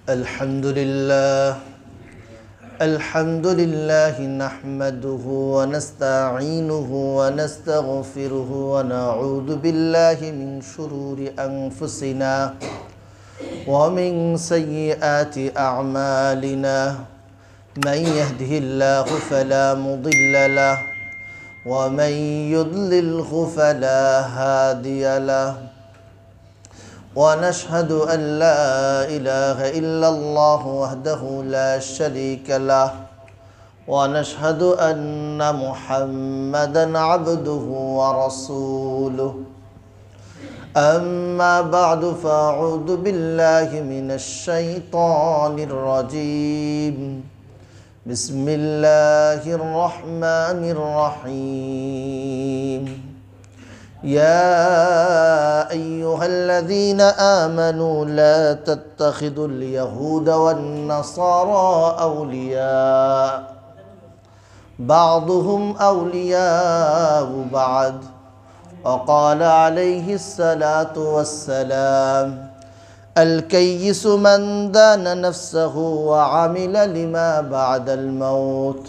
الحمد لله نحمده ونستعينه ونستغفره ونعوذ بالله من شرور أنفسنا ومن سيئات أعمالنا من يهده الله فلا مضل له ومن يضلله فلا هادي له ونشهد أن لا إله إلا الله وحده لا شريك له ونشهد أن محمدا عبده ورسوله أما بعد فأعوذ بالله من الشيطان الرجيم بسم الله الرحمن الرحيم يا أيها الذين آمنوا لا تتخذوا اليهود والنصارى أولياء بعضهم أولياء بعض وقال عليه الصلاة والسلام الكيس من دان نفسه وعمل لما بعد الموت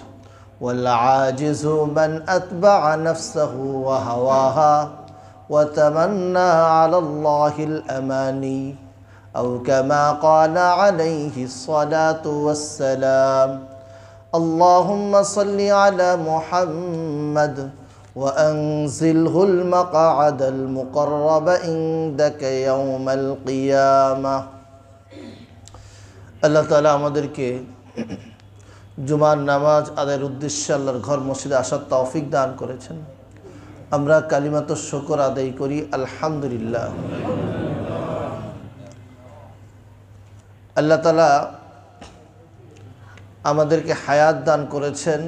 والعاجز من أتبع نفسه وهواها وتمنى على الله الأماني أو كما قال عليه الصلاة والسلام اللهم صل على محمد وأنزله المقعد المقرب عندك يوم القيامة الله تعالى আমাদেরকে জুমার নামাজ আদায়ের উদ্দেশ্যে আল্লাহর ঘর মসজিদে আসার তৌফিক দান করেছেন। আমরা কালিমাতুশ শুকর আদায় করি আলহামদুলিল্লাহ। আল্লাহ তাআলা আমাদেরকে হায়াত দান করেছেন,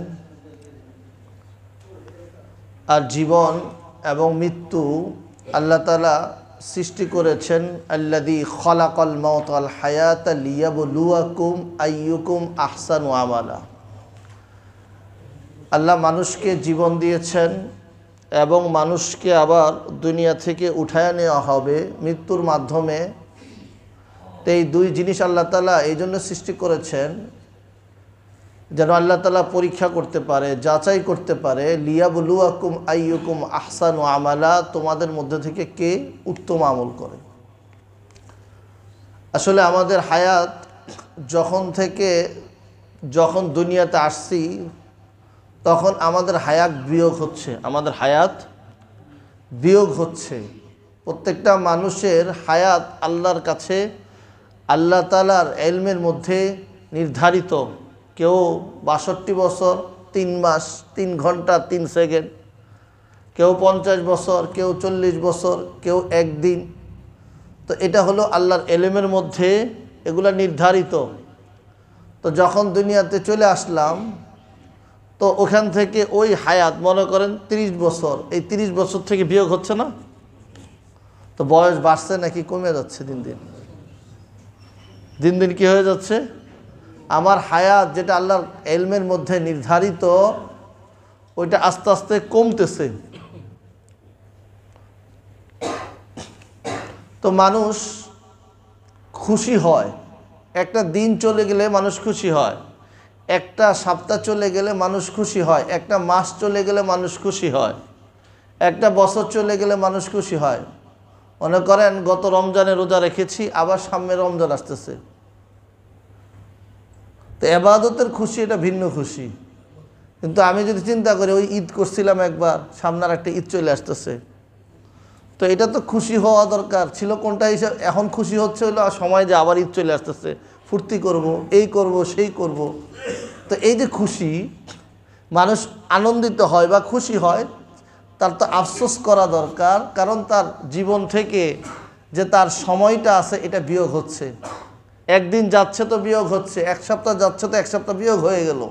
আর জীবন এবং মৃত্যু আল্লাহ তাআলা সৃষ্টি করেছেন। আল্লাযী খালাকাল মাউতা ওয়াল হায়াতা লিয়াবলুয়াকুম আইয়ুকুম আহসানু আমালা। আল্লাহ মানুষকে জীবন দিয়েছেন এবং মানুষকে আবার দুনিয়া থেকে উঠায় নেওয়া হবে মৃত্যুর মাধ্যমে। তো এই দুই জিনিস আল্লাহ তাআলা এই জন্য সৃষ্টি করেছেন যেন আল্লাহ তাআলা পরীক্ষা করতে পারে, যাচাই করতে পারে, লিয়াবলুয়াকুম আইয়ুকুম আহসানু আমালা, তোমাদের মধ্যে থেকে কে উত্তম আমল করে। আসলে আমাদের হায়াত যখন দুনিয়াতে আসছি তখন আমাদের হায়াত বিয়োগ হচ্ছে। প্রত্যেকটা মানুষের হায়াত আল্লাহর কাছে আল্লাহ তাআলার ইলমের মধ্যে নির্ধারিত। কেউ 62 বছর 3 মাস 3 ঘন্টা 3 সেকেন্ড, কেউ 50 বছর, কেউ 40 বছর, কেউ 1 দিন। তো এটা হলো আল্লাহর ইলমের মধ্যে এগুলা নির্ধারিত। তো যখন দুনিয়াতে চলে আসলাম তো ওখান থেকে ওই হায়াত মনে করেন 30 বছর, এই 30 বছর থেকে বিয়োগ হচ্ছে না? তো বয়স বাড়ছে নাকি কমে যাচ্ছে? দিন দিন কি হয়ে যাচ্ছে? আমার হায়াত যেটা আল্লাহর ইলমের মধ্যে নির্ধারিত ওইটা আস্তে আস্তে কমতেছে। তো মানুষ খুশি হয়, একটা দিন চলে গেলে মানুষ খুশি হয়, একটা সপ্তাহ চলে গেলে মানুষ খুশি হয়, একটা মাস চলে গেলে মানুষ খুশি হয়, একটা বছর চলে গেলে মানুষ খুশি হয়। মনে করেন গত রমজানে রোজা রেখেছি, আবার সামনে রমজান আসতেছে। তো ইবাদতের খুশি এটা ভিন্ন খুশি। কিন্তু আমি যদি চিন্তা করি ওই ঈদ করছিলাম একবার, সামনের একটা ঈদ চলে আসতেছে, তো এটা তো খুশি হওয়া দরকার ছিল কোনটা হিসাব। এখন খুশি হচ্ছে হলো সময় যে আবার ঈদ চলে আসতেছে, ফুর্তি করব, এই করব, সেই করব। তো এই যে খুশি, মানুষ আনন্দিত হয় বা খুশি হয়, তার তো আফসোস করা দরকার, কারণ তার জীবন থেকে যে তার সময়টা আছে এটা বিয়োগ হচ্ছে। একদিন যাচ্ছে তো বিয়োগ হচ্ছে, এক সপ্তাহ যাচ্ছে তো এক সপ্তাহ বিয়োগ হয়ে গেল,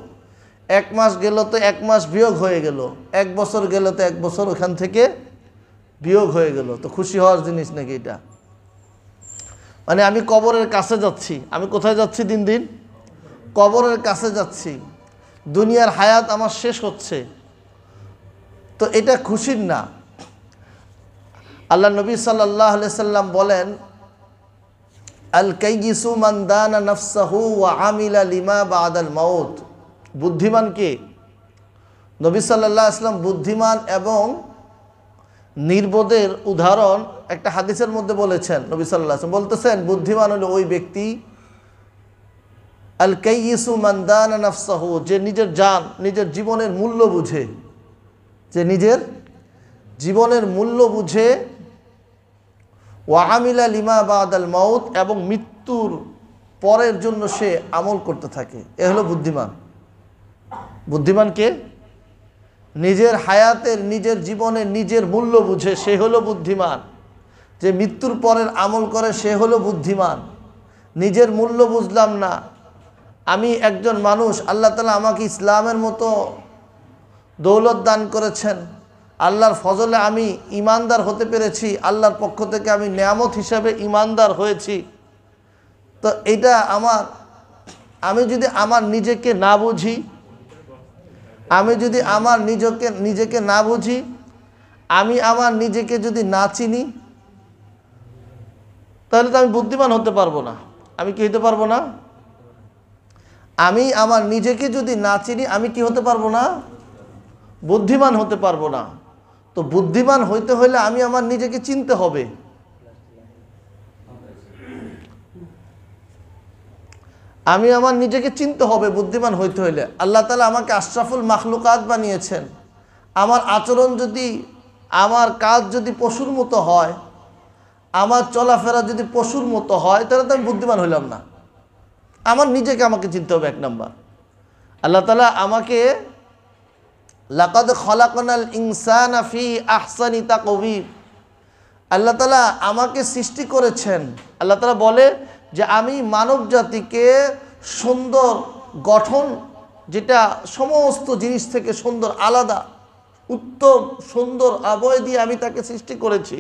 এক মাস গেল তো এক মাস বিয়োগ হয়ে গেল, এক বছর গেল তো এক বছর ওখান থেকে বিয়োগ হয়ে গেল। তো খুশি হওয়ার জিনিস নাকি এটা? মানে আমি কবরের কাছে যাচ্ছি, আমি কোথায় যাচ্ছি? দিন দিন কবরের কাছে যাচ্ছি, দুনিয়ার হায়াত আমার শেষ হচ্ছে। তো এটা খুশির না। আল্লাহ নবী সাল্লাল্লাহু আলাইহি সাল্লাম বলেন, আল কাইয়িসু মান দানা নাফসাহু ওয়া আমিলা লিমা বাদাল মাউত। বুদ্ধিমান কে? নবী সাল্লাল্লাহু আলাইহি ওয়াসাল্লাম বুদ্ধিমান এবং নির্বোধের উদাহরণ একটা হাদিসের মধ্যে বলেছেন। নবী সাল্লাল্লাহু আলাইহি ওয়াসাল্লাম বলতেছেন বুদ্ধিমান হলো ওই ব্যক্তি, আল কাইয়িসু মান দানা নাফসাহু, যে নিজের জান, নিজের জীবনের মূল্য বুঝে, যে নিজের জীবনের মূল্য বুঝে, ওয়া আমিলা লিমা বাদাল মাউত, এবং মৃত্যুর পরের জন্য সে আমল করতে থাকে। এ হলো বুদ্ধিমান। বুদ্ধিমান কে? নিজের হায়াতের, নিজের জীবনের নিজের মূল্য বুঝে, সে হলো বুদ্ধিমান। যে মৃত্যুর পরের আমল করে, সে হলো বুদ্ধিমান। নিজের মূল্য বুঝলাম না, আমি একজন মানুষ, আল্লাহ তাআলা আমাকে ইসলামের মতো দৌলত দান করেছেন, আল্লাহর ফজলে আমি ইমানদার হতে পেরেছি, আল্লাহর পক্ষ থেকে আমি নেয়ামত হিসাবে ইমানদার হয়েছি। তো এটা আমি যদি আমার নিজেকে না বুঝি, আমি যদি আমার নিজেকে না বুঝি, আমি আমার নিজেকে যদি না চিনি, তাহলে তো আমি বুদ্ধিমান হতে পারবো না। আমি কি হতে পারবো না? আমি আমার নিজেকে যদি না চিনি, আমি কি হতে পারবো না? বুদ্ধিমান হতে পারবো না। তো বুদ্ধিমান হইতে হলে আমি আমার নিজেকে চিনতে হবে। আমি আমার নিজেকে চিনতে হবে বুদ্ধিমান হইতে হইলে। আল্লাহ তাআলা আমাকে আশরাফুল মাখলুকাত বানিয়েছেন। আমার আচরণ যদি, আমার কাজ যদি পশুর মতো হয়, আমার চলাফেরা যদি পশুর মতো হয়, তাহলে তো আমি বুদ্ধিমান হইলাম না। আমার নিজেকে আমাকে চিনতে হবে এক নাম্বার। আল্লাহ তাআলা আমাকে লাকাদ খলাকনাল ইনসানা ফি আহসানি তাকওয়িম, আল্লাহ তাআলা আমাকে সৃষ্টি করেছেন। আল্লাহ তাআলা বলে যে আমি মানব জাতিকে সুন্দর গঠন, যেটা সমস্ত জিনিস থেকে সুন্দর, আলাদা, উত্তম, সুন্দর আবয় দিয়ে আমি তাকে সৃষ্টি করেছি।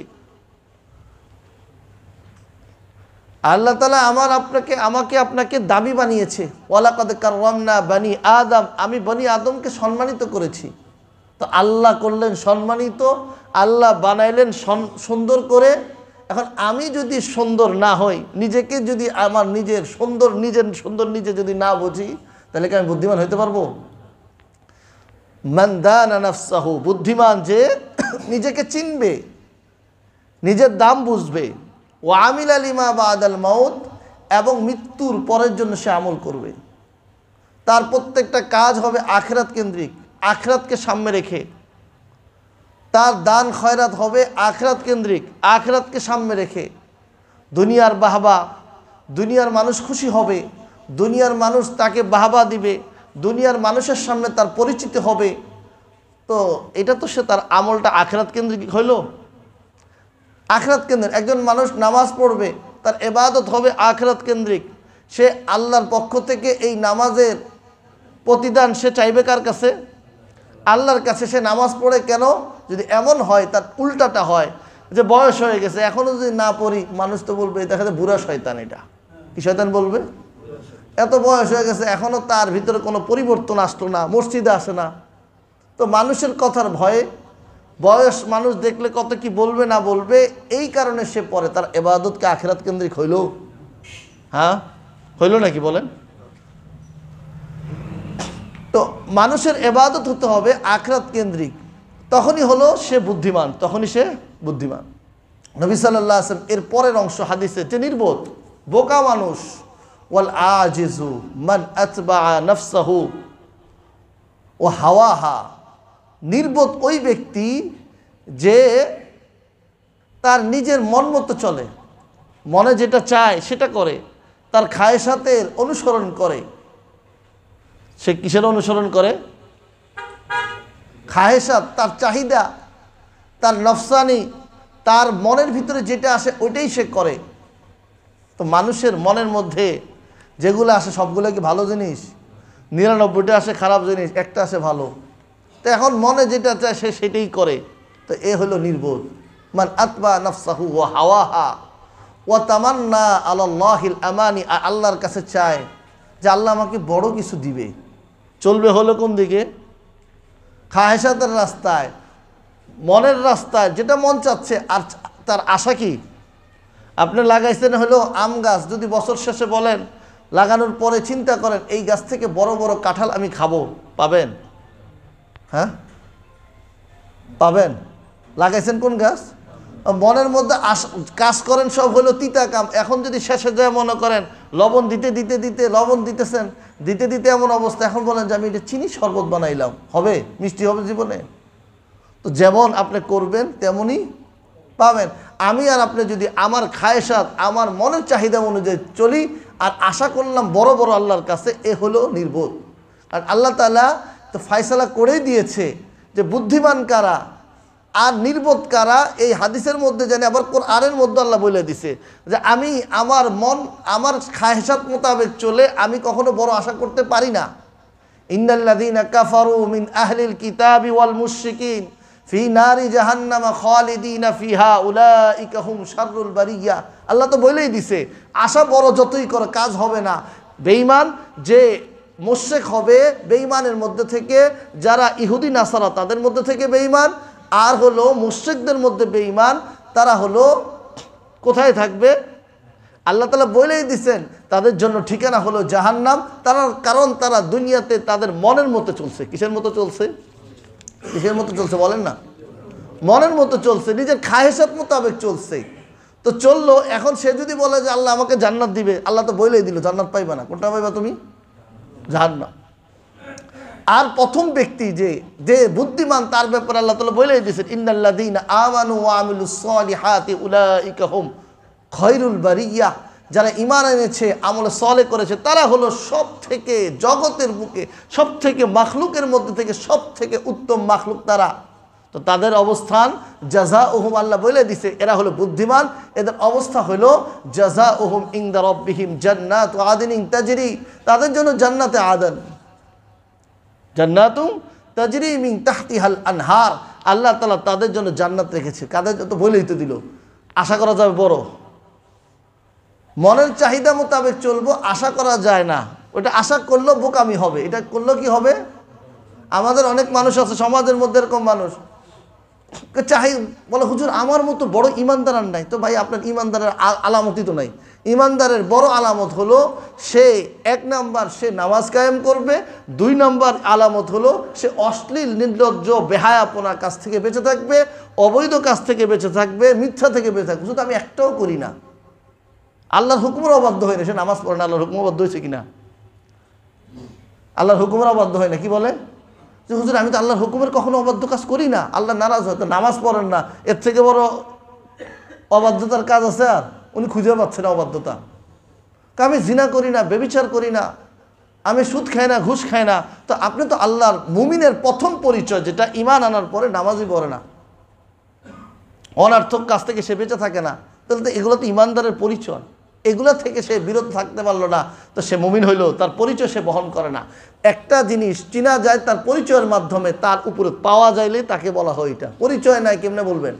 আল্লাহ তাআলা আমাকে আপনাকে দামি বানিয়েছে। ওয়ালাকাদ কাররামনা বানি আদম, আমি বনি আদমকে সম্মানিত করেছি। তো আল্লাহ করলেন সম্মানিত, আল্লাহ বানাইলেন সুন্দর করে। এখন আমি যদি সুন্দর না হই, নিজেকে যদি আমার নিজের সুন্দর নিজে যদি না বুঝি, তাহলে কি আমি বুদ্ধিমান হইতে পারবো? মান দানা নাফসাহু, বুদ্ধিমান যে নিজেকে চিনবে, নিজের দাম বুঝবে। ওয়া আমিলা লিমা বাদাল মাউত, এবং মৃত্যুর পরের জন্য সে আমল করবে। তার প্রত্যেকটা কাজ হবে আখিরাত কেন্দ্রিক, আখিরাতকে সামনে রেখে। তার দান খয়রাত হবে আখিরাত কেন্দ্রিক, আখিরাতকে সামনে রেখে। দুনিয়ার বাহবা, দুনিয়ার মানুষ খুশি হবে, দুনিয়ার মানুষ তাকে বাহবা দিবে, দুনিয়ার মানুষের সামনে তার পরিচিতি হবে। তো এটা তো সে তার আমলটা আখিরাত কেন্দ্রিক হইল। আখিরাত কেন্দ্রিক একজন মানুষ নামাজ পড়বে, তার ইবাদত হবে আখিরাত কেন্দ্রিক। সে আল্লাহর পক্ষ থেকে এই নামাজের প্রতিদান সে চাইবে কার কাছে? আল্লাহর কাছে। সে নামাজ পড়ে কেন? যদি এমন হয়, তার উল্টাটা হয় যে বয়স হয়ে গেছে, এখনও যদি না পড়ি, মানুষ তো বলবে দেখা যায় বুড়া শয়তান। এটা কি শয়তান বলবে? এত বয়স হয়ে গেছে, এখনও তার ভিতরে কোনো পরিবর্তন আসলো না, মসজিদে আসে না। তো মানুষের কথার ভয়ে, বয়স মানুষ দেখলে কত কি বলবে না বলবে, এই কারণে সে পড়ে। তার ইবাদতকে আখিরাত কেন্দ্রিক হইল? হ্যাঁ, হইল নাকি বলেন? তো মানুষের ইবাদত হতে হবে আখিরাত কেন্দ্রিক, তখনই হলো সে বুদ্ধিমান, তখনই সে বুদ্ধিমান। নবী সাল্লাল্লাহু আলাইহি ওয়াসাল্লাম এর পরের অংশ হাদিসে, যে নির্বোধ, বোকা মানুষ, ওয়াল আজিজু মান আতবা নাফসাহু ও হাওয়াহা, নির্বোধ ওই ব্যক্তি যে তার নিজের মন মতো চলে, মনে যেটা চায় সেটা করে, তার খায়েশাতের অনুসরণ করে। সে কিসের অনুসরণ করে? খায়েশাত, তার চাহিদা, তার নফসানি, তার মনের ভিতরে যেটা আসে ওইটাই সে করে। তো মানুষের মনের মধ্যে যেগুলো আসে সবগুলো কি ভালো জিনিস? 99টা আসে খারাপ জিনিস, একটা আসে ভালো। তো এখন মনে যেটা চায় সে সেটাই করে। তো এ হলো নির্বোধ। মান আতবা নাফসাহু ওয়া হাওয়াহা ওয়া তামান্না আলাল্লাহিল আমানি, আল্লাহর কাছে চায় যে আল্লাহ আমাকে বড় কিছু দিবে। চলবে হলো কোন দিকে? খায়েশাতের রাস্তায়, মনের রাস্তায়, যেটা মন চাচ্ছে। আর তার আশা কি? আপনি লাগাইছেন হলো আম গাছ, যদি বছর শেষে বলেন লাগানোর পরে চিন্তা করেন এই গাছ থেকে বড় বড় কাঁঠাল আমি খাবো, পাবেন? হ্যাঁ পাবেন? লাগাইছেন কোন গাছ? মনের মধ্যে কাজ করেন সব হলো তিতা কাম। এখন যদি শেষে যায় মনে করেন লবণ দিতে দিতে দিতে লবণ দিতেছেন, দিতে দিতে এমন অবস্থা, এখন বলেন যে আমি এটা চিনি শরবত বানাইলাম, হবে? মিষ্টি হবে জীবনে? তো যেমন আপনি করবেন তেমনই পাবেন। আমি আর আপনি যদি আমার খায়সাত আমার মনের চাহিদা অনুযায়ী চলি আর আশা করলাম বড় বড় আল্লাহর কাছে, এ হলো নির্বোধ। আর আল্লাহ তাআলা তো ফয়সালা করেই দিয়েছে যে বুদ্ধিমান কারা আর নির্বোধ কারা। এই হাদিসের মধ্যে জানি আবার কোরআনের মধ্যে আল্লাহ বলে দিছে যে আমি আমার মন আমার খায়সাত মোতাবেক চলে আমি কখনো বড় আশা করতে পারি না। ইন্নাল্লাযীনা কাফারু মিন আহলিল কিতাবি ওয়াল মুশরিকিন ফি নারি জাহান্নামা খালিদিনা ফিহা উলাইকা হুম শাররুল বারিয়া। আল্লাহ তো বলেই দিছে আশা বড় যতই করে কাজ হবে না। বেঈমান যে মুশরিক হবে, বেঈমানের মধ্যে থেকে যারা ইহুদি নাসারা তাদের মধ্যে থেকে বেঈমান, আর হলো মুশরিকদের মধ্যে বেঈমান, তারা হলো কোথায় থাকবে? আল্লাহ তাআলা বলেই দিছেন তাদের জন্য ঠিকানা হলো জাহান্নাম। কারণ তারা দুনিয়াতে তাদের মনের মতো চলছে। কিসের মতো চলছে? কিসের মতো চলছে বলেন না? মনের মতো চলছে, নিজের খায়সাত মোতাবেক চলছে। তো চললো, এখন সে যদি বলে যে আল্লাহ আমাকে জান্নাত দিবে, আল্লাহ তো বলেই দিল জান্নাত পাইবা না। কোনটা পাইবা তুমি? জাহান্নাম। আর প্রথম ব্যক্তি যে বুদ্ধিমান তার ব্যাপারে আল্লাহ তাআলা বলেই দিয়েছেন ইন্নাল্লাযীনা আমানু ওয়া আমিলুস সলিহাতি উলাইকা হুম খায়রুল বারিয়া। যারা ঈমান এনেছে আমল সালেহ করেছে তারা হলো সব থেকে জগতের বুকে সব থেকে মাখলুকের মধ্যে থেকে সব থেকে উত্তম মাখলুক তারা। তো তাদের অবস্থান জাযাউহুম, আল্লাহ বলে দিছে এরা হলো বুদ্ধিমান, এদের অবস্থা হলো জাযাউহুম ইনদা রাব্বিহিম জান্নাতু আদনিন তাজরি, তাদের জন্য জান্নাতে আদন, জান্নাতুম তাজরি মিন তাহতিহাল আনহার। আল্লাহ তাআলা তাদের জন্য জান্নাত রেখেছে। কাদের জন্য বলেই তো দিল। আশা করা যাবে বড়, মনের চাহিদা মোতাবেক চলবো, আশা করা যায় না। ওটা আশা করলেও বোকামি হবে, এটা করলেও কি হবে? আমাদের অনেক মানুষ আছে সমাজের মধ্যে এরকম মানুষ চাই বলে হুজুর আমার মতো বড় ইমানদার আর নাই। তো ভাই আপনার ইমানদারের আলামতই তো নাই। ইমানদারের বড় আলামত হলো সে এক নাম্বার সে নামাজ কায়েম করবে, দুই নাম্বার আলামত হলো সে অশ্লীল নির্লজ্জ বেহায়াপনার কাছ থেকে বেঁচে থাকবে, অবৈধ কাজ থেকে বেঁচে থাকবে, মিথ্যা থেকে বেঁচে থাকবে। শুধু আমি একটাও করি না, আল্লাহর হুকুমের অবাধ্য হয় না, সে নামাজ পড়ে না। আল্লাহর হুকুম অবাধ্য হয়েছে কিনা? আল্লাহর হুকুমের অবাধ্য হয় না। কি বলে যে হুজুর আমি তো আল্লাহর হুকুমের কখনো অবাধ্য কাজ করি না, আল্লাহ নারাজ হয়। তো নামাজ পড়েন না, এর থেকে বড় অবাধ্যতার কাজ আছে? আর উনি খুঁজে পাচ্ছে না অবাধ্যতা। আমি জিনা করি না, ব্যভিচার করি না, আমি সুদ খাই না, ঘুষ খাই না। তো আপনি তো আল্লাহর মুমিনের প্রথম পরিচয় যেটা ঈমান আনার পরে নামাজই পড়ে না, অনার্থক কাজ থেকে সে বেঁচে থাকে না, তাহলে তো এগুলো তো ঈমানদারের পরিচয়। এগুলো থেকে সে বিরত থাকতে পারলো না, তো সে মুমিন হইলো, তার পরিচয় সে বহন করে না। একটা জিনিস চিনা যায় তার পরিচয়ের মাধ্যমে, তার উপরে পাওয়া যাইলে তাকে বলা হয় এটা। পরিচয় নাই কেমনে বলবেন?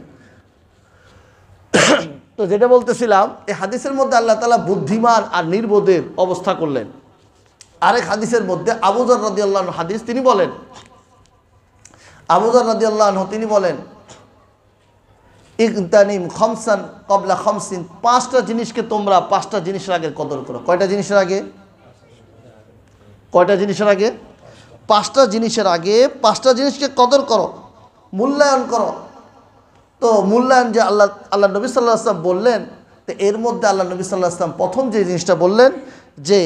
তো যেটা বলতেছিলাম, এই হাদিসের মধ্যে আল্লাহ তাআলা বুদ্ধিমান আর নির্বোধের অবস্থা করলেন। আরেক হাদিসের মধ্যে আবু যর রাদিয়াল্লাহু আনহু হাদিস, তিনি বলেন, আবু যর রাদিয়াল্লাহু আনহু তিনি বলেন ইগতানিম খামসান ক্বাবলা খামসিন, পাঁচটা জিনিসকে তোমরা পাঁচটা জিনিসের আগে কদর করো। কয়টা জিনিসের আগে? কয়টা জিনিসের আগে? পাঁচটা জিনিসের আগে পাঁচটা জিনিসকে কদর করো, মূল্যায়ন করো। তো মূল্যায়ন যে আল্লাহ নবী সাল্লাল্লাহু আলাইহি ওয়াসাল্লাম বললেন, তো এর মধ্যে আল্লাহ নবী সাল্লাল্লাহু আলাইহি ওয়াসাল্লাম প্রথম যে জিনিসটা বললেন যে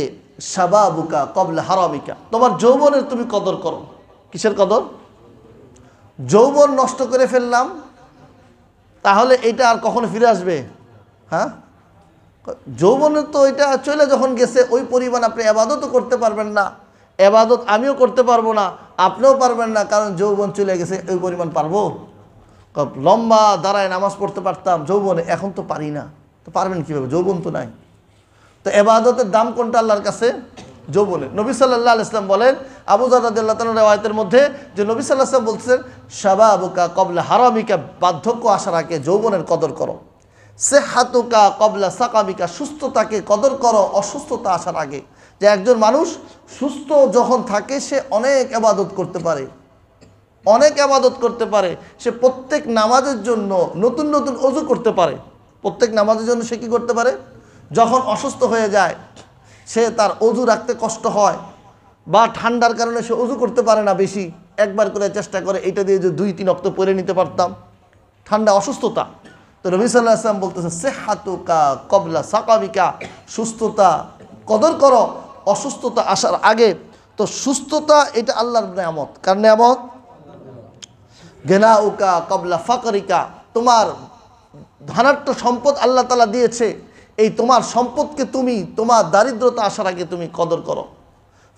শাবাবুকা ক্বাবলা হারামিকা, তোমার যৌবনের তুমি কদর করো। কিসের কদর? যৌবন নষ্ট করে ফেললাম, তাহলে এটা আর কখনো ফিরে আসবে? হ্যাঁ, যৌবনের তো এটা চলে যখন গেছে, ওই পরিমাণ আপনি ইবাদতও করতে পারবেন না, ইবাদত আমিও করতে পারবো না, আপনিও পারবেন না, কারণ যৌবন চলে গেছে। ওই পরিমাণ পারবো? লম্বা দাঁড়ায় নামাজ পড়তে পারতাম যৌবনে, এখন তো পারি না। তো পারবেন কীভাবে? যৌবন তো নাই। তো ইবাদতের দাম কোনটা আল্লাহর কাছে? যৌবনে। নবী সাল্লাল্লাহু আলাইহি ওয়াসাল্লাম বলেন, আবু যর রাদিয়াল্লাহু তাআলা রাওয়ায়াতের মধ্যে যে নবী সাল্লাল্লাহু আলাইহি ওয়াসাল্লাম বলছেন শাবাবুকা ক্বাবলা হারামিকা, বার্ধক্য আসার আগে যৌবনের কদর করো। সিহহাতুকা ক্বাবলা সাকামিকা, সুস্থতাকে কদর করো অসুস্থতা আসার আগে। যে একজন মানুষ সুস্থ যখন থাকে সে অনেক ইবাদত করতে পারে, অনেক ইবাদত করতে পারে, সে প্রত্যেক নামাজের জন্য নতুন নতুন ওযু করতে পারে। প্রত্যেক নামাজের জন্য সে কী করতে পারে? যখন অসুস্থ হয়ে যায়, সে তার অজু রাখতে কষ্ট হয় বা ঠান্ডার কারণে সে অজু করতে পারে না বেশি, একবার করে চেষ্টা করে এটা দিয়ে যে 2-3 ওয়াক্ত পরে নিতে পারতাম, ঠান্ডা অসুস্থতা। তো নবী সাল্লাল্লাহু আলাইহি ওয়াসাল্লাম বলতেছে সিহহাতুকা ক্বাবলা সাকাবিকা, সুস্থতা কদর করো অসুস্থতা আসার আগে। তো সুস্থতা এটা আল্লাহর নেয়ামত। কার নেয়ামত? গিনাউকা ক্বাবলা ফাকরিকা, তোমার ধনাঢ্য সম্পদ আল্লাহ তাআলা দিয়েছে, এই তোমার সম্পদকে তুমি তোমার দারিদ্রতা আসার আগে তুমি কদর করো।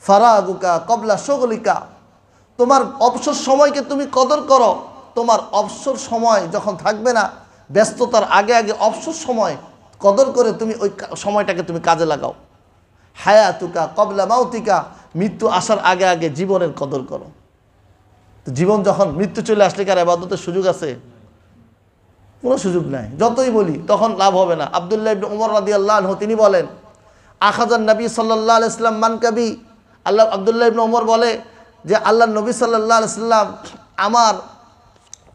ফারাগুকা ক্বাবলা শুগলিকা, তোমার অবসর সময়কে তুমি কদর করো, তোমার অবসর সময় যখন থাকবে না, ব্যস্ততার আগে আগে অবসর সময় কদর করে তুমি ওই সময়টাকে তুমি কাজে লাগাও। হায়াতুকা ক্বাবলা মাউতিকা, মৃত্যু আসার আগে আগে জীবনের কদর করো। তো জীবন যখন মৃত্যু চলে আসলে কার ইবাদতের সুযোগ আছে? কোনো সুযোগ নাই। যতই বলি তখন লাভ হবে না। আব্দুল্লাহ ইবনে উমর রাদিয়াল্লাহু আনহু তিনি বলেন, আখাযান নবী সাল্লাল্লাহু আলাইহি ওয়াসাল্লাম মানকাবি, আব্দুল্লাহ ইবনে উমর বলে যে আল্লাহর নবী সাল্লাল্লাহু আলাইহি ওয়াসাল্লাম আমার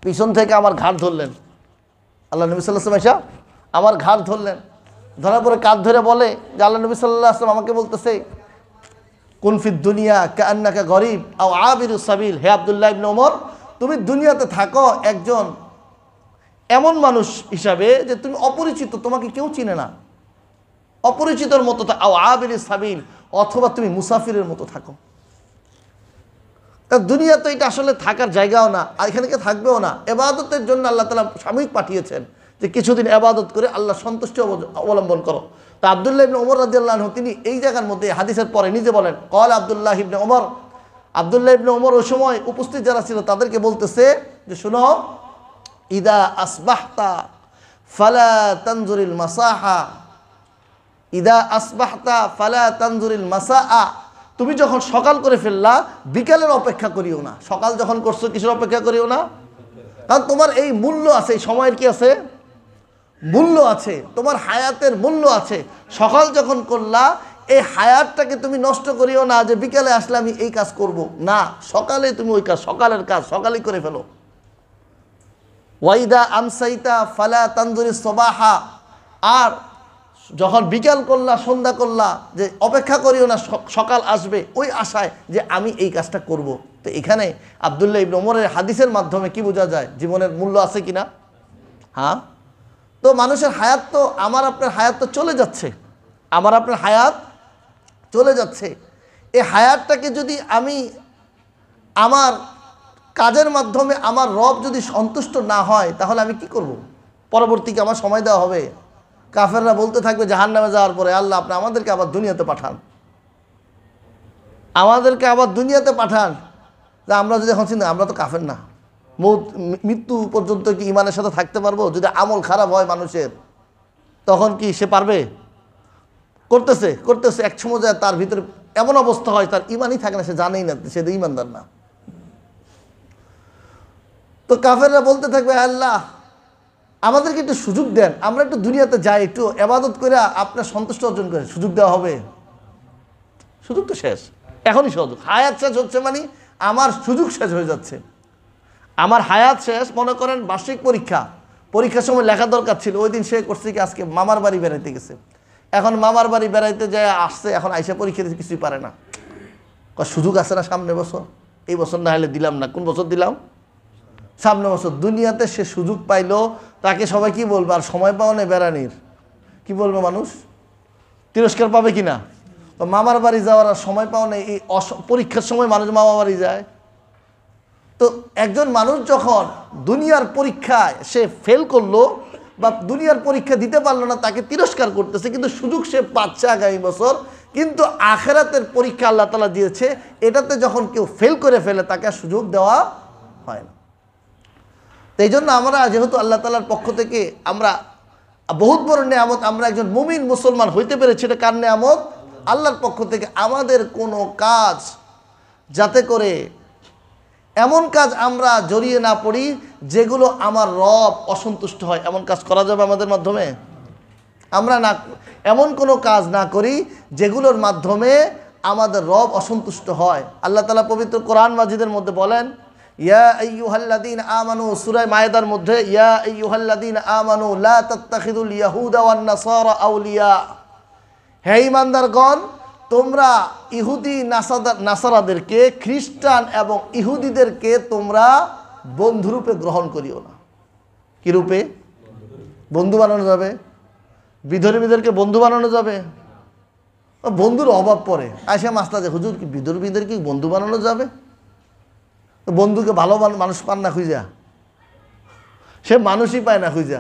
পিছন থেকে আমার ঘাড় ধরলেন। আল্লাহ নবী সাল্লাল্লাহু আলাইহি ওয়াসাল্লাম এসে আমার ঘাড় ধরলেন, ধরার পরে কাঁধ ধরে বলে যে আল্লাহ নবী সাল্লাল্লাহু আলাইহি ওয়াসাল্লাম আমাকে বলতেছে, কুন ফিদ দুনিয়া কাআন্নাকা গরিব আও আবিরুস সাবিল, হে আব্দুল্লাহ ইবনে উমর, তুমি দুনিয়াতে থাকো একজন এমন মানুষ হিসাবে যে তুমি অপরিচিত, তোমাকে কেউ চিনে না, অপরিচিতর মতো, আও আবিরুস সাবিল, অথবা তুমি মুসাফিরের মতো থাকো। দুনিয়া তো এটা আসলে থাকার জায়গাও না, এখানে কে থাকবেও না। ইবাদতের জন্য আল্লাহ তাআলা সাময়িক পাঠিয়েছেন যে কিছুদিন ইবাদত করে আল্লাহ সন্তুষ্টি অবলম্বন করো। তা আব্দুল্লাহ ইবনে উমর রাদিয়াল্লাহু আনহু তিনি এই জায়গার মধ্যে হাদিসের পরে নিজে বলেন, ক্বাল আব্দুল্লাহ ইবনে উমর, আব্দুল্লাহ ইবনে উমর ওই সময় উপস্থিত যারা ছিল তাদেরকে বলতেছে যে শোনো, ইদা আসবাহতা ফালা তানজুরিল মাসাহা, ইদা আসবাহতা ফালা তানজুরিল মাসাআ, তুমি যখন সকাল করে ফেললা বিকালের অপেক্ষা করিও না। সকাল যখন করছো কিসের অপেক্ষা করিও না? কারণ তোমার এই মূল্য আছে, এই সময়ের কি আছে? মূল্য আছে, তোমার হায়াতের মূল্য আছে। সকাল যখন করলা এই হায়াতটাকে তুমি নষ্ট করিও না যে বিকালে আসলে আমি এই কাজ করব না, সকালে তুমি ওই কাজ, সকালের কাজ সকালেই করে ফেলো। ওয়াইদা আমসাইতা ফালা তানজুরিস সাবাহা, আর যখন বিকাল করলা সন্ধ্যা করলা যে অপেক্ষা করিও না সকাল আসবে ওই আশায় যে আমি এই কাজটা করব। তো এখানে আব্দুল্লাহ ইবনে উমরের হাদিসের মাধ্যমে কি বোঝা যায়? জীবনের মূল্য আছে কিনা? হ্যাঁ। তো মানুষের হায়াত তো, আমার আপনার হায়াত তো চলে যাচ্ছে, আমার আপনার হায়াত চলে যাচ্ছে। এই হায়াতটাকে যদি আমি আমার কাজের মাধ্যমে আমার রব যদি সন্তুষ্ট না হয় তাহলে আমি কি করব? পরবর্তীকে আমার সময় দেওয়া হবে। কাফেররা বলতে থাকবে জাহান্নামে যাওয়ার পরে, আল্লাহ আপনি আমাদেরকে আবার দুনিয়াতে পাঠান, আমাদেরকে আবার দুনিয়াতে পাঠান। যে আমরা যদি এখন চিন্তা, আমরা তো কাফের না, মৃত্যু পর্যন্ত কি ইমানের সাথে থাকতে পারবো? যদি আমল খারাপ হয় মানুষের তখন কি সে পারবে? করতেছে করতেছে এক সময় যায় তার ভিতরে এমন অবস্থা হয় তার ইমানই থাকে না, সে জানেই না সে ইমানদার না। তো কাফেররা বলতে থাকবে, আল্লাহ আমাদেরকে একটু সুযোগ দেন, আমরা একটু দুনিয়াতে যাই, একটু ইবাদত করে আপনার সন্তুষ্ট অর্জন করে। সুযোগ দেওয়া হবে? সুযোগ তো শেষ, এখনই সুযোগ। হায়াত শেষ হচ্ছে মানে আমার সুযোগ শেষ হয়ে যাচ্ছে, আমার হায়াত শেষ। মনে করেন বার্ষিক পরীক্ষার সময় লেখা দরকার ছিল, ওই দিন সে করছে কি আজকে মামার বাড়ি বেড়াইতে গেছে, এখন মামার বাড়ি বেড়াইতে যায় আসছে, এখন আইসা পরীক্ষা দিতে কিছুই পারে না। সুযোগ আছে না সামনে বছর, এই বছর না হলে দিলাম না, কোন বছর দিলাম? সামনে বছর। দুনিয়াতে সে সুযোগ পাইলো, তাকে সবাই কি বলবে? আর সময় পাও না বেড়ানির, কি বলবে মানুষ? তিরস্কার পাবে কিনা? তো মামার বাড়ি যাওয়ার আর সময় পাও না, এই পরীক্ষার সময় মানুষ মামা বাড়ি যায়। তো একজন মানুষ যখন দুনিয়ার পরীক্ষায় সে ফেল করলো বা দুনিয়ার পরীক্ষা দিতে পারলো না, তাকে তিরস্কার করতেছে, কিন্তু সুযোগ সে পাচ্ছে আগামী বছর। কিন্তু আখিরাতের পরীক্ষা আল্লাহ তাআলা দিয়েছে, এটাতে যখন কেউ ফেল করে ফেলে তাকে আর সুযোগ দেওয়া হয় না। তো এই জন্য আমরা যেহেতু আল্লাহ তাআলার পক্ষ থেকে আমরা বহুত বড় নেয়ামত, আমরা একজন মুমিন মুসলমান হইতে পেরেছি, এটা কার নেয়ামত? আল্লাহর পক্ষ থেকে। আমাদের কোনো কাজ যাতে করে এমন কাজ আমরা জড়িয়ে না পড়ি যেগুলো আমার রব অসন্তুষ্ট হয়, এমন কাজ করা যাবে আমাদের মাধ্যমে? আমরা না এমন কোনো কাজ না করি যেগুলোর মাধ্যমে আমাদের রব অসন্তুষ্ট হয়। আল্লাহ তাআলা পবিত্র কোরআন মাজিদের মধ্যে বলেন, ইয়া আইয়ুহাল্লাযীনা আমানু সূরা মায়েদার মধ্যে ইয়া আইয়ুহাল্লাযীনা আমানু লা তাত্তাখিযুল ইয়াহুদা ওয়ান নাসারা আউলিয়া, হে ঈমানদারগণ তোমরা ইহুদি নাসারাদেরকে, খ্রিস্টান এবং ইহুদিদেরকে তোমরা বন্ধুরূপে গ্রহণ করিও না। কি রূপে? বন্ধু বানানো যাবে? বিধর্মীদেরকে বন্ধু বানানো যাবে? বন্ধুর অভাব পড়ে, আয়সা মাস্তা যে হুজুর কি বিধর্মীদের কি বন্ধু বানানো যাবে? বন্ধুকে ভালো মানুষ পান না খুঁজা, সে মানুষই পায় না খুঁজা,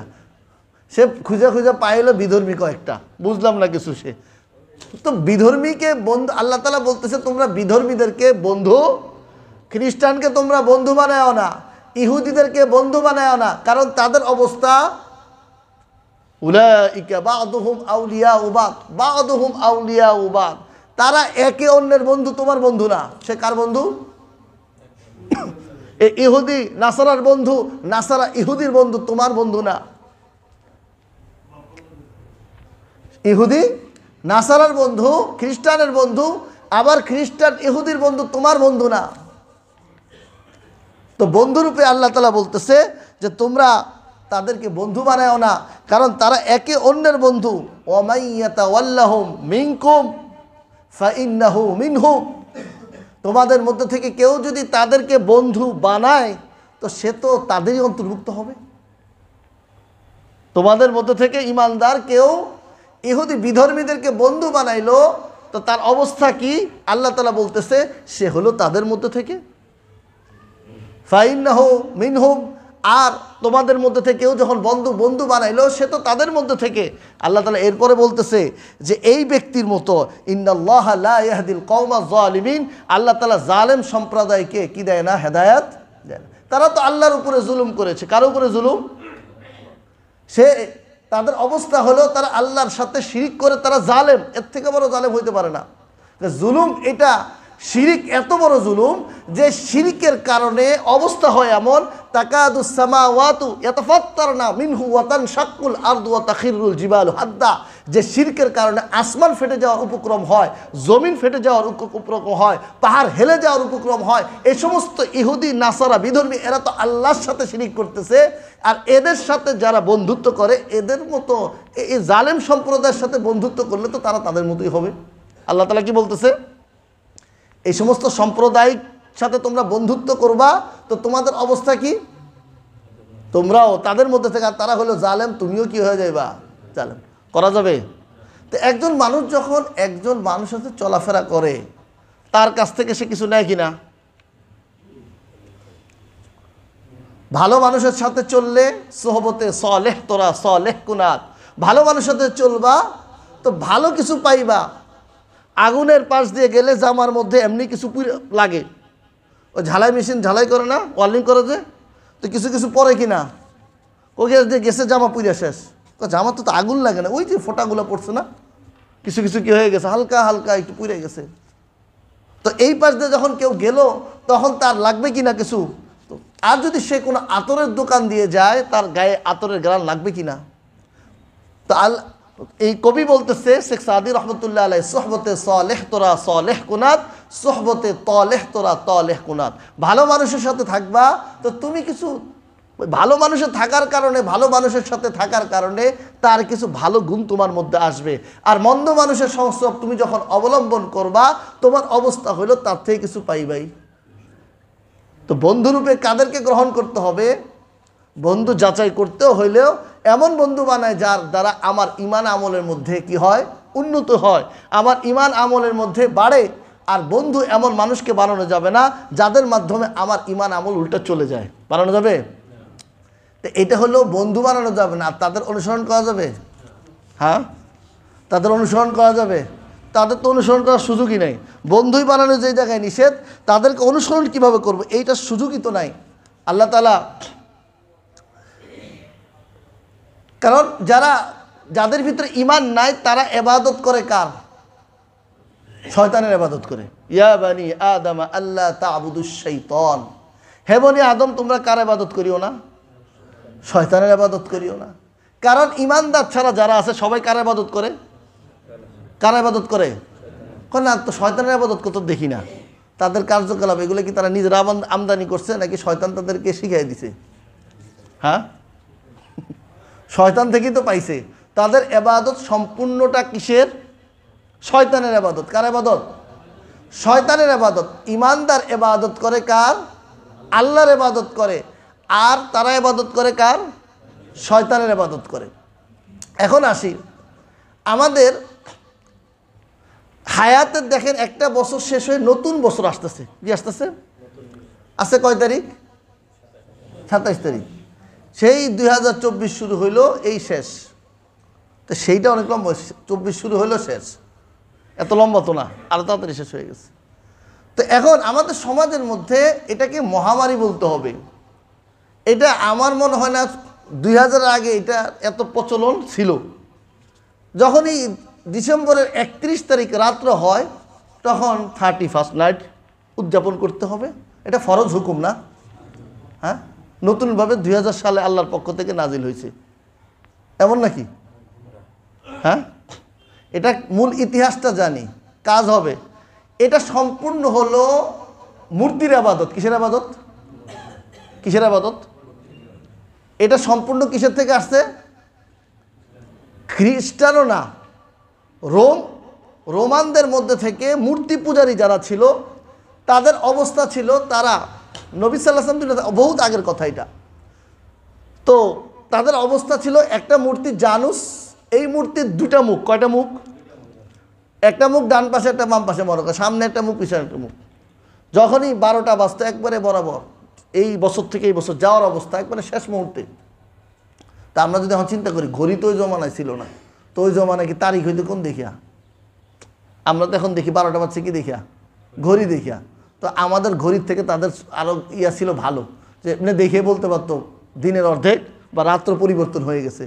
সে খুঁজা খুঁজা পাইলো বিধর্মী কয়েকটা, বুঝলাম না কিছু। সে তো বিধর্মীকে বন্ধু, আল্লাহ তাআলা বলতেছে তোমরা বিধর্মীদেরকে বন্ধু, খ্রিস্টানকে তোমরা বন্ধু বানায়ও না, ইহুদিদেরকে বন্ধু বানায়ও না, কারণ তাদের অবস্থা উলাইকা বা'দুহুম আউলিয়াউ বা'দ, বা'দুহুম আউলিয়াউ বা'দ, তারা একে অন্যের বন্ধু, তোমার বন্ধু না। সে কার বন্ধু? ইহুদি নাসারার বন্ধু, নাসারা ইহুদির বন্ধু, তোমার বন্ধু না। ইহুদি নাসারার বন্ধু, খ্রিস্টানের বন্ধু, আবার খ্রিস্টান ইহুদির বন্ধু, তোমার বন্ধু না। তো বন্ধুরূপে আল্লাহ তাআলা বলতেছে যে তোমরা তাদেরকে বন্ধু বানায়ও না, কারণ তারা একে অন্যের বন্ধু। ওয়ামাই ইয়াতাওয়াল্লাহুম মিনকুম ফাইন্নাহু মিনহুম, তোমাদের মধ্যে থেকে কেউ যদি তাদেরকে বন্ধু বানায় তো সে তো তাদেরই অন্তর্ভুক্ত হবে। তোমাদের মধ্যে থেকে ঈমানদার কেউ ইহুদি বিধর্মীদেরকে বন্ধু বানাইলো তো তার অবস্থা কি? আল্লাহ তাআলা বলতেছে সে হলো তাদের মধ্যে থেকে। ফাইন্নাহু মিনহুম, আর তোমাদের মধ্যে থেকে কেউ যখন বন্ধু বানাইলো সে তো তাদের মধ্যে থেকে। আল্লাহ তাআলা এরপরে বলতেছে যে এই ব্যক্তির মতো ইন্নাল্লাহা লা ইয়াহদিল কওমাজ জালিমিন, আল্লাহ তাআলা জালেম সম্প্রদায়কে কি দেয় না? হেদায়েত দেয় না। তারা তো আল্লাহর উপরে জুলুম করেছে। কার উপরে জুলুম? সে তাদের অবস্থা হলো তারা আল্লাহর সাথে শিরিক করে তারা জালেম, এর থেকে বড় জালেম হইতে পারে না। জুলুম এটা, শিরিক এত বড় জুলুম যে শিরিকের কারণে অবস্থা হয় এমন তাকাদুস সামাওয়াতু ইয়াতাফাত্তারনা মিনহু ওয়া তানশাক্কুল আরদু ওয়া তাখিরুল জিবালু হাদ্দা, যে শিরকের কারণে আসমান ফেটে যাওয়ার উপক্রম হয়, জমিন ফেটে যাওয়ার উপক্রম হয়, পাহাড় হেলে যাওয়ার উপক্রম হয়। এই সমস্ত ইহুদি নাসারা বিধর্মী এরা তো আল্লাহর সাথে শিরিক করতেছে, আর এদের সাথে যারা বন্ধুত্ব করে এদের মতো এই জালেম সম্প্রদায়ের সাথে বন্ধুত্ব করলে তো তারা তাদের মতোই হবে। আল্লাহ তাআলা কি বলতেছে? এই সমস্ত সম্প্রদায়ের সাথে তোমরা বন্ধুত্ব করবা তো তোমাদের অবস্থা কি? তোমরাও তাদের মধ্যে থেকে, আর তারা হলো জালেম, তুমিও কি হয়ে যাইবা? জালেম। করা যাবে? তো একজন মানুষ যখন একজন মানুষের সাথে চলাফেরা করে তার কাছ থেকে সে কিছু নেয় কিনা? ভালো মানুষের সাথে চললে সোহবতে সলেহ তোরা সলেহ কুনাত, ভালো মানুষের সাথে চলবা তো ভালো কিছু পাইবা। আগুনের পাশ দিয়ে গেলে জামার মধ্যে এমনি কিছু লাগে, ওই ঝালাই মেশিন ঝালাই করে না, ওয়ার্লিং করে যে, তো কিছু কিছু পরে কিনা ও গ্যাস দিয়ে গেছে জামা পুড়ে শেষ। জামা তো আগুন লাগে না, ওই যে ফোঁটাগুলো পড়ছে না, কিছু কিছু কি হয়ে গেছে, হালকা হালকা একটু পুড়ে গেছে। তো এই পাশ দিয়ে যখন কেউ গেল তখন তার লাগবে কিনা কিছু? তো আর যদি সে কোনো আতরের দোকান দিয়ে যায় তার গায়ে আতরের গ্রান লাগবে কিনা? তো এই কবি বলতেছে শেখ সাদি রহমতুল্লাহ আলাই, সোহবতে সলেহ তোরা সলেহ কুনাত, সোহবতে তলেহ তোরা তলেহ কুনাত। ভালো মানুষের সাথে থাকবা তো তুমি কিছু ভালো মানুষের থাকার কারণে, ভালো মানুষের সাথে থাকার কারণে তার কিছু ভালো গুণ তোমার মধ্যে আসবে। আর মন্দ মানুষের সংস্রব তুমি যখন অবলম্বন করবা তোমার অবস্থা হলো তার থেকে কিছু পাইবাই। তো বন্ধুরূপে কাদেরকে গ্রহণ করতে হবে? বন্ধু যাচাই করতেও হইলেও এমন বন্ধু বানায় যার দ্বারা আমার ইমান আমলের মধ্যে কি হয়? উন্নত হয়, আমার ইমান আমলের মধ্যে বাড়ে। আর বন্ধু এমন মানুষকে বানানো যাবে না যাদের মাধ্যমে আমার ইমান আমল উল্টা চলে যায়। বানানো যাবে? তো এটা হলো বন্ধু বানানো যাবে না। আর তাদের অনুসরণ করা যাবে? হ্যাঁ, তাদের অনুসরণ করা যাবে? তাদের তো অনুসরণ করার সুযোগই নেই। বন্ধুই বানানো যেই জায়গায় নিষেধ, তাদেরকে অনুসরণ কিভাবে করবো এইটার সুযোগই তো নাই। আল্লাহ তাআলা, কারণ যাদের ভিতরে ঈমান নাই তারা ইবাদত করে কার? শয়তানের ইবাদত করে। ইয়া বানি আদম আল্লাহ তা'বুদুশ শাইতান, হে বনি আদম তোমরা কার ইবাদত করিও না? শয়তানের ইবাদত করিও না। কারণ ঈমানদার ছাড়া যারা আছে সবাই কার ইবাদত করে? কার ইবাদত করে? না তো শয়তানের ইবাদত করতে দেখি না। তাদের কার্যকলাপ এগুলো কি তারা নিজেরা আমদানি করছে নাকি শয়তান তাদেরকে শিখিয়ে দিছে? হ্যাঁ, শয়তান থেকেই তো পাইছে। তাদের এবাদত সম্পূর্ণটা কিসের? শয়তানের এবাদত। কার এবাদত? শয়তানের এবাদত। ইমানদার এবাদত করে কার? আল্লাহর এবাদত করে। আর তারা এবাদত করে কার? শয়তানের এবাদত করে। এখন আসি, আমাদের হায়াতের দেখেন একটা বছর শেষ হয়ে নতুন বছর আসতেছে। কি আসতেছে? আছে কয় তারিখ? 27 তারিখ। সেই 2024 শুরু হইলো, এই শেষ। তো সেইটা অনেক লম্বা। 24 শুরু হইলো, শেষ। এত লম্বা তো না, আরো তাড়াতাড়ি শেষ হয়ে গেছে। তো এখন আমাদের সমাজের মধ্যে এটাকে মহামারী বলতে হবে। এটা আমার মনে হয় না 2000 আগে এটা এত প্রচলন ছিল। যখনই ডিসেম্বরের 31 তারিখ রাত্র হয়, তখন 31st নাইট উদযাপন করতে হবে। এটা ফরজ হুকুম না? হ্যাঁ, নতুনভাবে 2000 সালে আল্লাহর পক্ষ থেকে নাজিল হয়েছে, এমন নাকি? হ্যাঁ, এটা মূল ইতিহাসটা জানি, কাজ হবে। এটা সম্পূর্ণ হলো মূর্তির আবাদত। কিসের আবাদত? কিসের আবাদত? এটা সম্পূর্ণ কিসের থেকে আসছে? খ্রিস্টানও না, রোমানদের মধ্যে থেকে মূর্তি পূজারী যারা ছিল তাদের অবস্থা ছিল, তারা নবী সাল্লাল্লাহু আলাইহি ওয়াসাল্লাম বহুত আগের কথা এটা। তো তাদের অবস্থা ছিল, একটা মূর্তি জানুস, এই মূর্তির দুটা মুখ। কয়টা মুখ? একটা মুখ ডান পাশে, একটা বাম পাশে, মনে করেন সামনে একটা মুখ, পিছনে একটা মুখ। যখনই 12টা বাজতো একবারে বরাবর, এই বছর থেকে এই বছর যাওয়ার অবস্থা একবারে শেষ মুহূর্তে। তা আমরা যদি এখন চিন্তা করি, ঘড়ি তো ওই জমানায় ছিল না, তো ওই জমানায় কি তারিখ হইতে কোন দেখিয়া? আমরা তো এখন দেখি 12টা বাজছে কি দেখিয়া? ঘড়ি দেখিয়া। তো আমাদের ঘড়ির থেকে তাদের আরও ইয়া ছিল ভালো, যে এমনি দেখে বলতে পারতো দিনের অর্ধেক বা রাত্র পরিবর্তন হয়ে গেছে।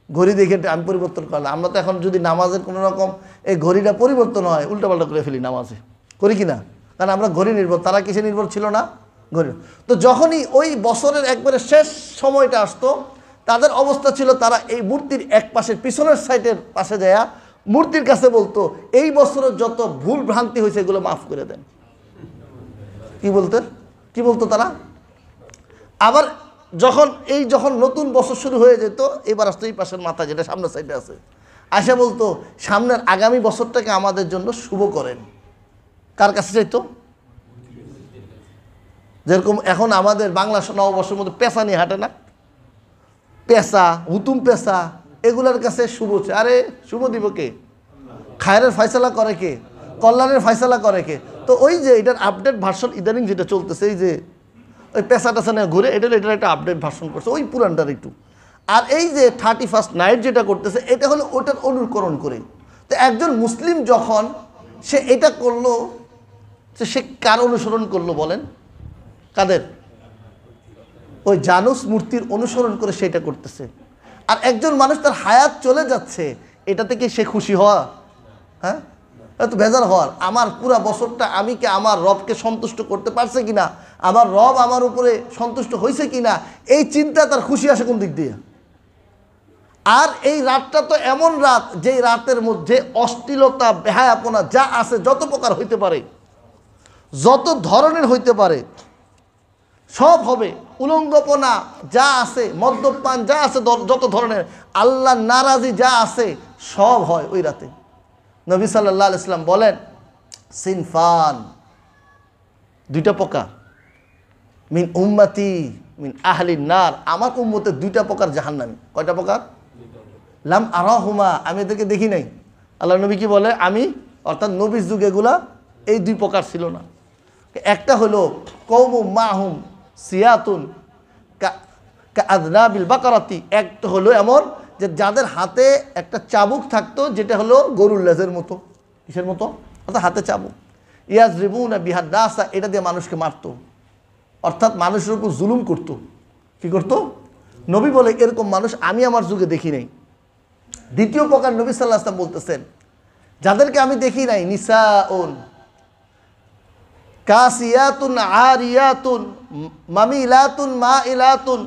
ঘড়ি দেখে আমি পরিবর্তন করলাম। আমরা তো এখন যদি নামাজের কোনো রকম এই ঘড়িটা পরিবর্তন হয়, উল্টাপাল্টা করে ফেলি নামাজে, করি কি না? কারণ আমরা ঘড়ি নির্ভর, তারা কিসে নির্ভর ছিল না? ঘড়ি। তো যখনই ওই বছরের একবারে শেষ সময়টা আসতো, তাদের অবস্থা ছিল, তারা এই মূর্তির এক পাশের পিছনের সাইডের পাশে যায়া মূর্তির কাছে বলতো, এই বছরের যত ভুল ভ্রান্তি হয়েছে এগুলো মাফ করে দেন। কি বলতেন? কি বলতো তারা? আবার যখন নতুন বছর শুরু হয়ে যেত, এবার আসতো এই পাশের মাথা যেটা সামনের সাইডে আছে, আয়সা বলতো সামনের আগামী বছরটাকে আমাদের জন্য শুভ করেন। কার কাছে চাইতো? যেরকম এখন আমাদের বাংলা নববর্ষের মধ্যে পেঁচা নিয়ে হাঁটে না, পেঁচা, হুতুম পেঁচা, এগুলোর কাছে শুভ। আরে শুভ দিব কে? খায়রের ফয়সালা করে কে? কল্যাণের ফয়সালা করে কে? তো ওই যে এটার আপডেট ভার্সন ইদানিং যেটা চলতেছে, এই যে ওই পেঁচা টেঁচা নিয়ে ঘুরে, এটার একটা আপডেট ভার্সন করছে, ওই পুরানটার একটু। আর এই যে 31st নাইট যেটা করতেছে, এটা হলো ওটার অনুকরণ করে। তো একজন মুসলিম যখন সে এটা করলো, সে কার অনুসরণ করলো বলেন? কাদের? ওই জানুস মূর্তির অনুসরণ করে সেটা করতেছে। আর একজন মানুষ তার হায়াত চলে যাচ্ছে, এটা থেকে সে খুশি হওয়া? হ্যাঁ, এত বেজার হওয়ার। আমার পুরা বছরটা আমি কি আমার রবকে সন্তুষ্ট করতে পারছে কিনা, আমার রব আমার উপরে সন্তুষ্ট হয়েছে কিনা, এই চিন্তা তার খুশি আসে কোন দিক দিয়ে? আর এই রাতটা তো এমন রাত, যেই রাতের মধ্যে অশ্লীলতা, বেহায়াপনা যা আছে, যত প্রকার হইতে পারে, যত ধরনের হইতে পারে সব হবে। উলঙ্গপনা যা আছে, মদ্যপান যা আছে, যত ধরনের আল্লাহ নারাজি যা আছে সব হয় ওই রাতে। নবী সাল্লাল্লাহু আলাইহি ওয়াসাল্লাম বলেন, সিনফান, দুইটা প্রকার, মিন উম্মতি মিন আহলিন নার, আমার উম্মতের দুইটা প্রকার জাহান্নামী। কয়টা প্রকার? লাম আরাহুমা, আমি এদেরকে দেখি নাই। আল্লাহ নবী কি বলে? আমি, অর্থাৎ নবীর যুগে এগুলা এই দুই প্রকার ছিল না। একটা হলো কওমু মাহুম সিয়াতুন কাআযনাবিল বাকারাতি, একটা হলো এমন যে যাদের হাতে একটা চাবুক থাকতো, যেটা হলো গরুর লেজের মতো। কিসের মতো? অর্থাৎ হাতে চাবুক। ইয়াজরিবুনা বিহাদ নাসা, এটা দিয়ে মানুষকে মারতো, অর্থাৎ মানুষের উপর জুলুম করতো। কি করতো? নবী বলে এরকম মানুষ আমি আমার যুগে দেখি নাই। দ্বিতীয় প্রকার নবী সাল্লাল্লাহু আলাইহি ওয়াসাল্লাম বলতেছেন, যাদেরকে আমি দেখি নাই, নিসাউন কাসিয়াতুন আরিয়াতুন মামিলাতুন মাইলাতুন,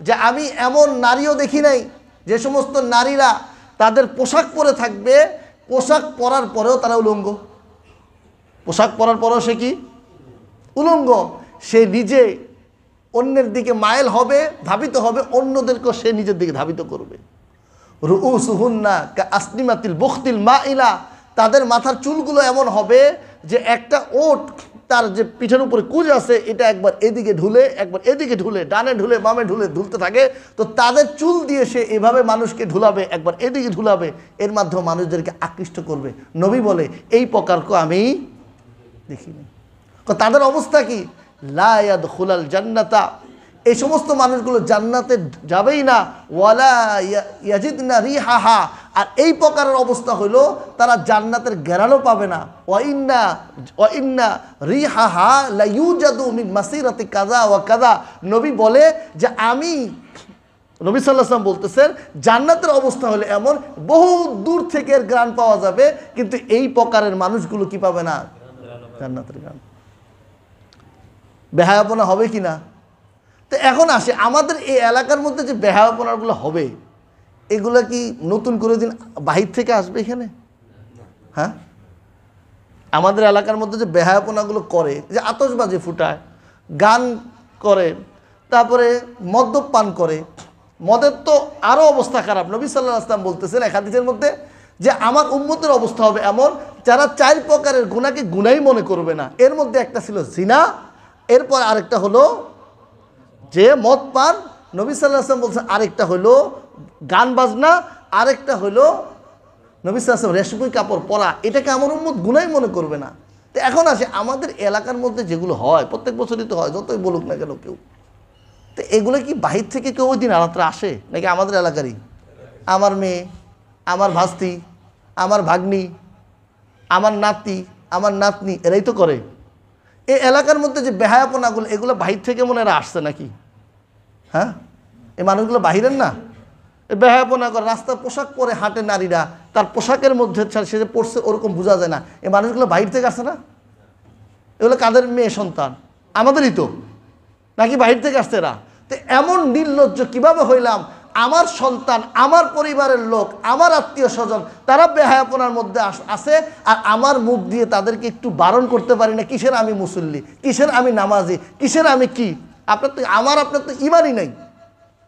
যে আমি এমন নারীও দেখি নাই যে সমস্ত নারীরা তাদের পোশাক পরে থাকবে, পোশাক পরার পরেও তারা উলঙ্গ। পোশাক পরার পরেও সে কি? উলঙ্গ, সে নিজে অন্যের দিকে মাইল হবে, ধাবিত হবে, অন্যদেরকেও সে নিজের দিকে ধাবিত করবে। রুউসুহুন্না কাসনিমাতিল বুখতিল মাইলা, তাদের মাথার চুলগুলো এমন হবে যে একটা ওট তার যে পিঠের উপরে কুঁজ আছে এটা একবার এদিকে ঢুলে একবার এদিকে ঢুলে, ডানে ঢুলে বামে ঢুলে ঢুলতে থাকে। তো তাদের চুল দিয়ে সে এভাবে মানুষকে ঢুলাবে, একবার এদিকে ঢুলাবে, এর মাধ্যমে মানুষদেরকে আকৃষ্ট করবে। নবী বলে এই প্রকারকে আমি দেখিনি। তাদের অবস্থা কি? লা ইয়াদখুলাল জান্নাতা, এই সমস্ত মানুষগুলো জান্নাতে যাবেই না। ওয়ালা ইয়াজিদনা রিহাহা, আর এই প্রকারের অবস্থা হলো তারা জান্নাতের ঘ্রাণও পাবে না। ওয়া ইন্না রিহাহা লা ইউজাদু মিন মাসিরাতি কাযা ওয়া কাযা। নবী বলে যে আমি, নবী সাল্লাল্লাহু আলাইহি ওয়াসাল্লাম বলতেছেন জান্নাতের অবস্থা হলে এমন বহু দূর থেকে এর ঘ্রাণ পাওয়া যাবে, কিন্তু এই প্রকারের মানুষগুলো কি পাবে না? জান্নাতের ঘ্রাণ। বেহায়াপনা হবে কি না? তো এখন আসে আমাদের এই এলাকার মধ্যে যে বেহায়াপনাগুলো হবে, এগুলো কি নতুন করে দিন বাহির থেকে আসবে এখানে? হ্যাঁ, আমাদের এলাকার মধ্যে যে বেহায়াপনাগুলো করে, যে আতশবাজি ফুটায়, গান করে, তারপরে মদ্যপান করে, মদের তো আরও অবস্থা খারাপ। নবী সাল্লাল্লাহু আলাইহি ওয়াসাল্লাম বলতেছেন এক হাদিসের মধ্যে যে আমার উম্মতের অবস্থা হবে এমন, যারা 4 প্রকারের গুনাহকে গুনাহই মনে করবে না। এর মধ্যে একটা ছিল জিনা, এরপর আরেকটা হলো যে মদ পান, নবী সাল্লাল্লাহু আলাইহি ওয়াসাল্লাম বলছেন আরেকটা হলো গান বাজনা, আরেকটা হলো নবী সাল্লাল্লাহু আলাইহি ওয়াসাল্লাম রেশমি কাপড় পরা। এটাকে আমার উম্মত গুনাহই মনে করবে না। তো এখন আসে আমাদের এলাকার মধ্যে যেগুলো হয়, প্রত্যেক বছরই তো হয়, যতই বলুক না কেন কেউ, তো এগুলো কি বাহির থেকে কেউ ওই দিন রাত্রে আসে নাকি আমাদের এলাকারই? আমার মেয়ে, আমার ভাস্তি, আমার ভাগ্নি, আমার নাতি, আমার নাতনি, এরাই তো করে। এই এলাকার মধ্যে যে বেহায়াপনাগুলো, এগুলো বাহির থেকে মনে এরা আসছে নাকি? হ্যাঁ, এই মানুষগুলো বাহিরের না? এই বেহায়াপনা করে, রাস্তায় পোশাক পরে হাঁটে নারীরা, তার পোশাকের মধ্যে সে যে পড়ছে ওরকম বোঝা যায় না। এই মানুষগুলো বাহির থেকে আসছে না? এগুলো কাদের মেয়ে সন্তান? আমাদেরই তো, নাকি বাহির থেকে আসছে এরা? তো এমন নির্লজ্জ কিভাবে হইলাম? আমার সন্তান, আমার পরিবারের লোক, আমার আত্মীয় স্বজন, তারা বেহায়াপনার মধ্যে আসে, আর আমার মুখ দিয়ে তাদেরকে একটু বারণ করতে পারি না। কিসের আমি মুসল্লি, কিসের আমি নামাজি, কিসের আমি কি? আপনার তো ইমানই নাই।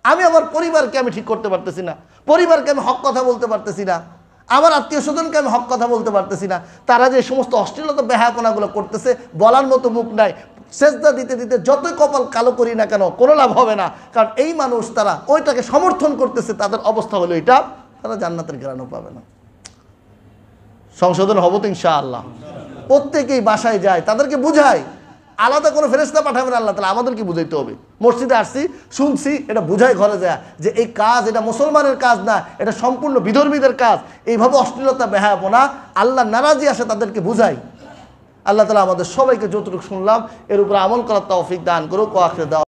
আমি আমার পরিবারকে আমি ঠিক করতে পারতেছি না, পরিবারকে আমি হক কথা বলতে পারতেছি না, আমার আত্মীয় স্বজনকে আমি হক কথা বলতে পারতেছি না। তারা যে সমস্ত অশ্লীলতা বেহায়াপনাগুলো করতেছে, বলার মতো মুখ নাই। সেজদা দিতে দিতে যতই কপাল কালো করি না কেন, কোনো লাভ হবে না। কারণ এই মানুষ, তারা ওইটাকে সমর্থন করতেছে, তাদের অবস্থা হলো এটা, তারা জান্নাতের ঘ্রাণও পাবে না। সংশোধন হবো তো ইনশাআল্লাহ। প্রত্যেকেই বাসায় যায়, তাদেরকে বুঝায়, আলাদা কোনো ফেরেশতা পাঠাবেন আল্লাহ তাআলা, আমাদেরকে বুঝাইতে হবে। মসজিদে আসছি, শুনছি, এটা বুঝাই ঘরে যায় যে এই কাজ, এটা মুসলমানের কাজ না, এটা সম্পূর্ণ বিধর্মীদের কাজ। এইভাবে অশ্লীলতা বেহায়াপনা, আল্লাহ নারাজি আসে, তাদেরকে বুঝাই। আল্লাহ তাআলা আমাদের সবাইকে যতটুকু শুনলাম এর উপর আমল করার তৌফিক দান করুক। ওয়া আখিরু দাওয়ানা।